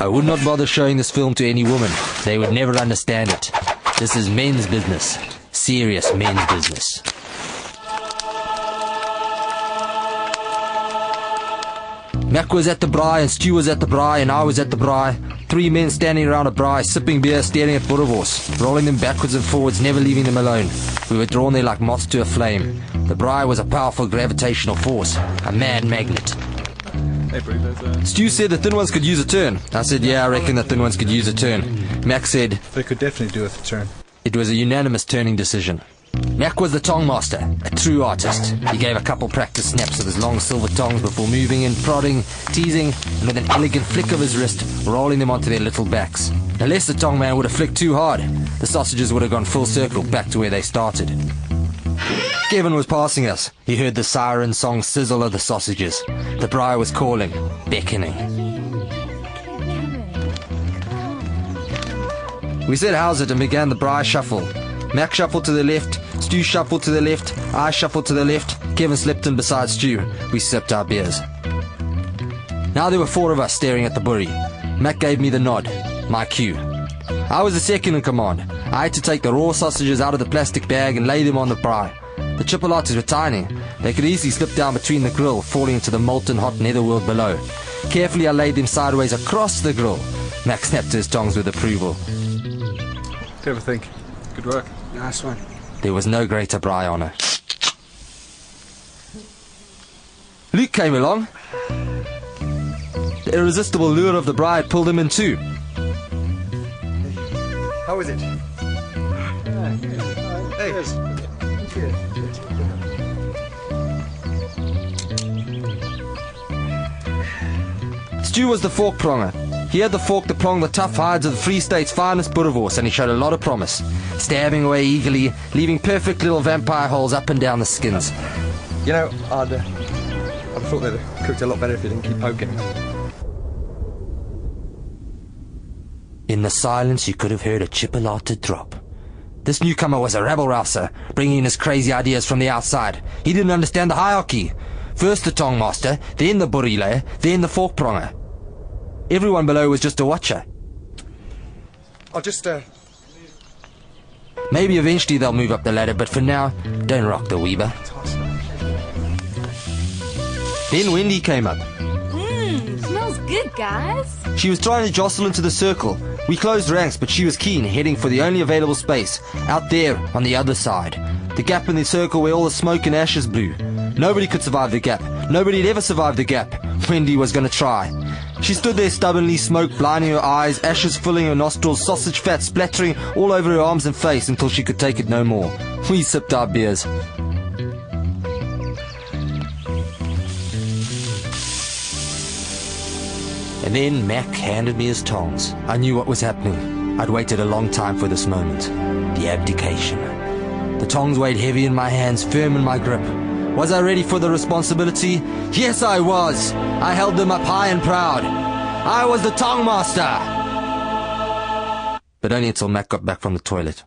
I would not bother showing this film to any woman. They would never understand it. This is men's business. Serious men's business. Mac was at the braai, and Stu was at the braai, and I was at the braai. 3 men standing around a braai, sipping beer, staring at boerewors, rolling them backwards and forwards, never leaving them alone. We were drawn there like moths to a flame. The braai was a powerful gravitational force, a mad magnet. Hey, bro, Stu said the thin ones could use a turn. I said, yeah, I reckon the thin ones could use a turn. Mac said, they could definitely do with a turn. It was a unanimous turning decision. Mac was the Tong Master, a true artist. He gave a couple practice snaps with his long silver tongs before moving in, prodding, teasing, and with an elegant flick of his wrist, rolling them onto their little backs. Unless the Tong Man would have flicked too hard, the sausages would have gone full circle back to where they started. Kevin was passing us. He heard the siren song sizzle of the sausages. The braai was calling, beckoning. We said how's it and began the braai shuffle. Mac shuffled to the left, Stu shuffled to the left, I shuffled to the left, Kevin slipped in beside Stu. We sipped our beers. Now there were 4 of us staring at the burry. Mac gave me the nod, my cue. I was the second in command. I had to take the raw sausages out of the plastic bag and lay them on the braai. The chipolatas were tiny. They could easily slip down between the grill, falling into the molten hot netherworld below. Carefully I laid them sideways across the grill. Mac snapped his tongs with approval. What do you ever think? Good work. Nice one. There was no greater braai honour. Luke came along. The irresistible lure of the braai had pulled him in too. How is it? Hey. Stu was the fork pronger. He had the fork to prong the tough hides of the Free State's finest boerewors, and he showed a lot of promise, stabbing away eagerly, leaving perfect little vampire holes up and down the skins. You know, I'd have thought they'd have cooked a lot better if you didn't keep poking. In the silence you could have heard a chipolata drop. This newcomer was a rabble-rouser, bringing in his crazy ideas from the outside. He didn't understand the hierarchy. First the Tong Master, then the boerele, then the fork pronger. Everyone below was just a watcher. I'll just, Maybe eventually they'll move up the ladder, but for now, don't rock the Weber. Then Wendy came up. Smells good, guys. She was trying to jostle into the circle. We closed ranks, but she was keen, heading for the only available space, out there on the other side. The gap in the circle where all the smoke and ashes blew. Nobody could survive the gap. Nobody had ever survived the gap. Wendy was going to try. She stood there stubbornly, smoke blinding her eyes, ashes filling her nostrils, sausage fat splattering all over her arms and face until she could take it no more. We sipped our beers. And then Mac handed me his tongs. I knew what was happening. I'd waited a long time for this moment. The abdication. The tongs weighed heavy in my hands, firm in my grip. Was I ready for the responsibility? Yes, I was. I held them up high and proud. I was the Tong Master. But only until Mac got back from the toilet.